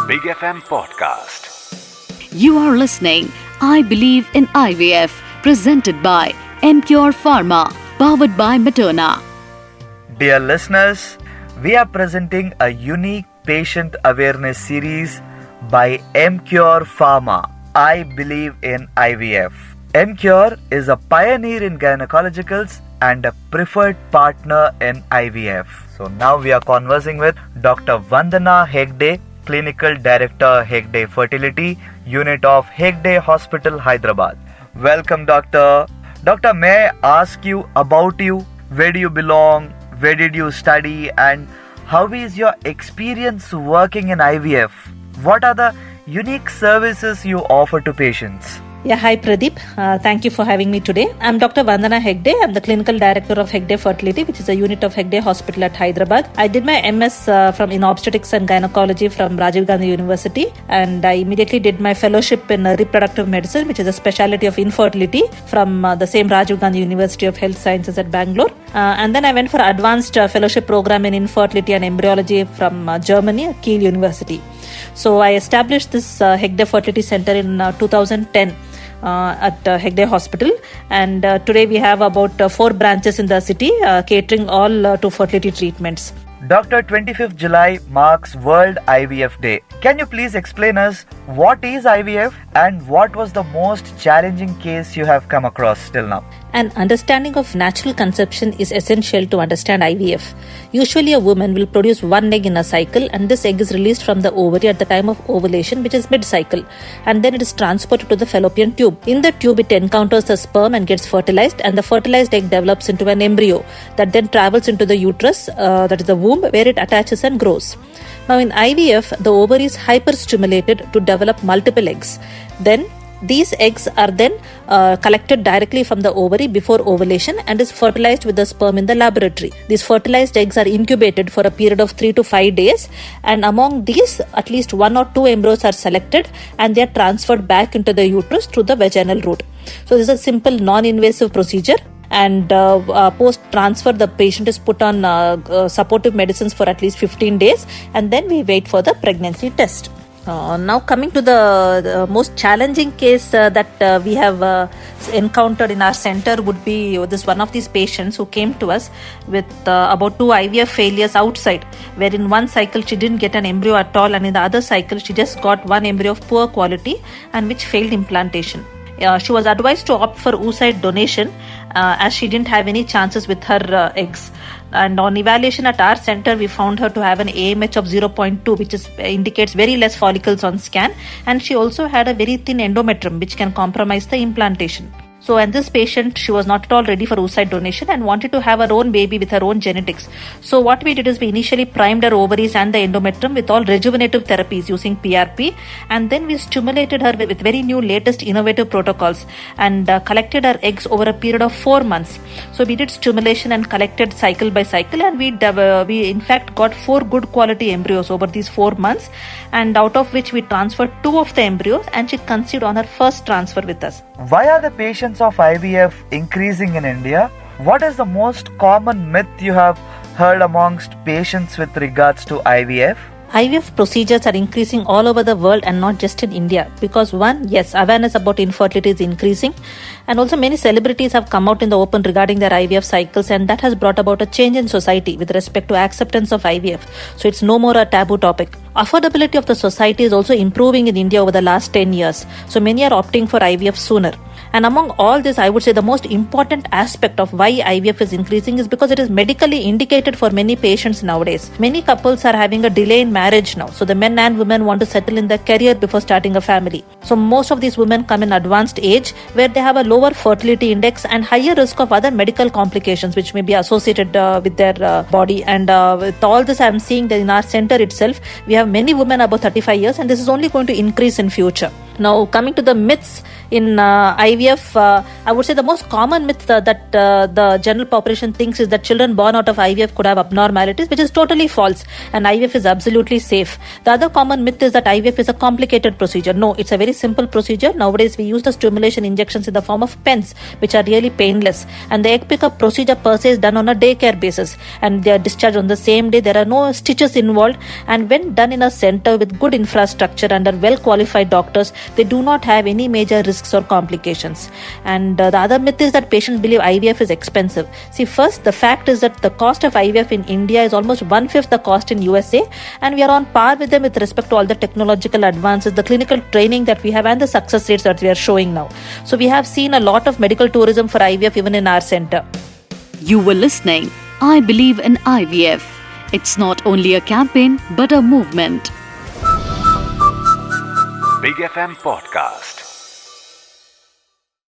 Big FM podcast. You are listening I Believe in IVF, presented by Emcure Pharma, powered by Materna. Dear listeners, we are presenting a unique patient awareness series by Emcure Pharma, I Believe in IVF. Emcure is a pioneer in gynecologicals and a preferred partner in IVF. So now we are conversing with Dr. Vandana Hegde, Clinical Director, Hegde Fertility, Unit of Hegde Hospital, Hyderabad. Welcome, Doctor. Doctor, may I ask you about you? Where do you belong? Where did you study? And how is your experience working in IVF? What are the unique services you offer to patients? Yeah, hi Pradeep. Thank you for having me today. I'm Dr. Vandana Hegde. I'm the Clinical Director of Hegde Fertility, which is a unit of Hegde Hospital at Hyderabad. I did my MS in Obstetrics and Gynecology from Rajiv Gandhi University, and I immediately did my fellowship in Reproductive Medicine, which is a specialty of infertility from the same Rajiv Gandhi University of Health Sciences at Bangalore. And then I went for advanced fellowship program in infertility and embryology from Germany, Kiel University. So I established this Hegde Fertility Center in 2010. At Hegde Hospital, and today we have about 4 branches in the city catering all to fertility treatments. Dr. 25th July marks World IVF Day. Can you please explain us what is IVF and what was the most challenging case you have come across till now? An understanding of natural conception is essential to understand IVF. Usually a woman will produce one egg in a cycle, and this egg is released from the ovary at the time of ovulation, which is mid-cycle, and then it is transported to the fallopian tube. In the tube it encounters the sperm and gets fertilized, and the fertilized egg develops into an embryo that then travels into the uterus, that is the womb, where it attaches and grows. Now in IVF, the ovary is hyperstimulated to develop multiple eggs. Then these eggs are then collected directly from the ovary before ovulation and is fertilized with the sperm in the laboratory. These fertilized eggs are incubated for a period of 3 to 5 days, and among these at least 1 or 2 embryos are selected and they are transferred back into the uterus through the vaginal route. So this is a simple non-invasive procedure. And post-transfer, the patient is put on supportive medicines for at least 15 days, and then we wait for the pregnancy test. Now coming to the most challenging case that we have encountered in our center would be this one of these patients who came to us with about 2 IVF failures outside, where in one cycle she didn't get an embryo at all, and in the other cycle she just got one embryo of poor quality and which failed implantation. She was advised to opt for oocyte donation as she didn't have any chances with her eggs. And on evaluation at our center, we found her to have an AMH of 0.2, which indicates very less follicles on scan. And she also had a very thin endometrium, which can compromise the implantation. So, and this patient, she was not at all ready for oocyte donation and wanted to have her own baby with her own genetics. So what we did is we initially primed her ovaries and the endometrium with all rejuvenative therapies using PRP, and then we stimulated her with very new latest innovative protocols and collected her eggs over a period of 4 months. So we did stimulation and collected cycle by cycle, and we in fact got 4 good quality embryos over these 4 months, and out of which we transferred 2 of the embryos, and she conceived on her first transfer with us. Why are the patients of IVF increasing in India? What is the most common myth you have heard amongst patients with regards to IVF? IVF procedures are increasing all over the world and not just in India, because one, yes, awareness about infertility is increasing, and also many celebrities have come out in the open regarding their IVF cycles, and that has brought about a change in society with respect to acceptance of IVF. So it's no more a taboo topic. Affordability of the society is also improving in India over the last 10 years. So many are opting for IVF sooner. And among all this, I would say the most important aspect of why IVF is increasing is because it is medically indicated for many patients nowadays. Many couples are having a delay in marriage now. So the men and women want to settle in their career before starting a family. So most of these women come in advanced age where they have a lower fertility index and higher risk of other medical complications which may be associated with their body. And with all this, I am seeing that in our center itself, we have many women above 35 years, and this is only going to increase in future. Now, coming to the myths in IVF, I would say the most common myth that the general population thinks is that children born out of IVF could have abnormalities, which is totally false, and IVF is absolutely safe. The other common myth is that IVF is a complicated procedure. No, it's a very simple procedure. Nowadays, we use the stimulation injections in the form of pens, which are really painless, and the egg pickup procedure per se is done on a daycare basis, and they are discharged on the same day. There are no stitches involved, and when done in a center with good infrastructure under well qualified doctors, they do not have any major risks or complications. And the other myth is that patients believe IVF is expensive. See, first, the fact is that the cost of IVF in India is almost 1/5 the cost in USA, and we are on par with them with respect to all the technological advances, the clinical training that we have, and the success rates that we are showing now. So we have seen a lot of medical tourism for IVF even in our center. You were listening, I Believe in IVF. It's not only a campaign, but a movement. Big FM Podcast.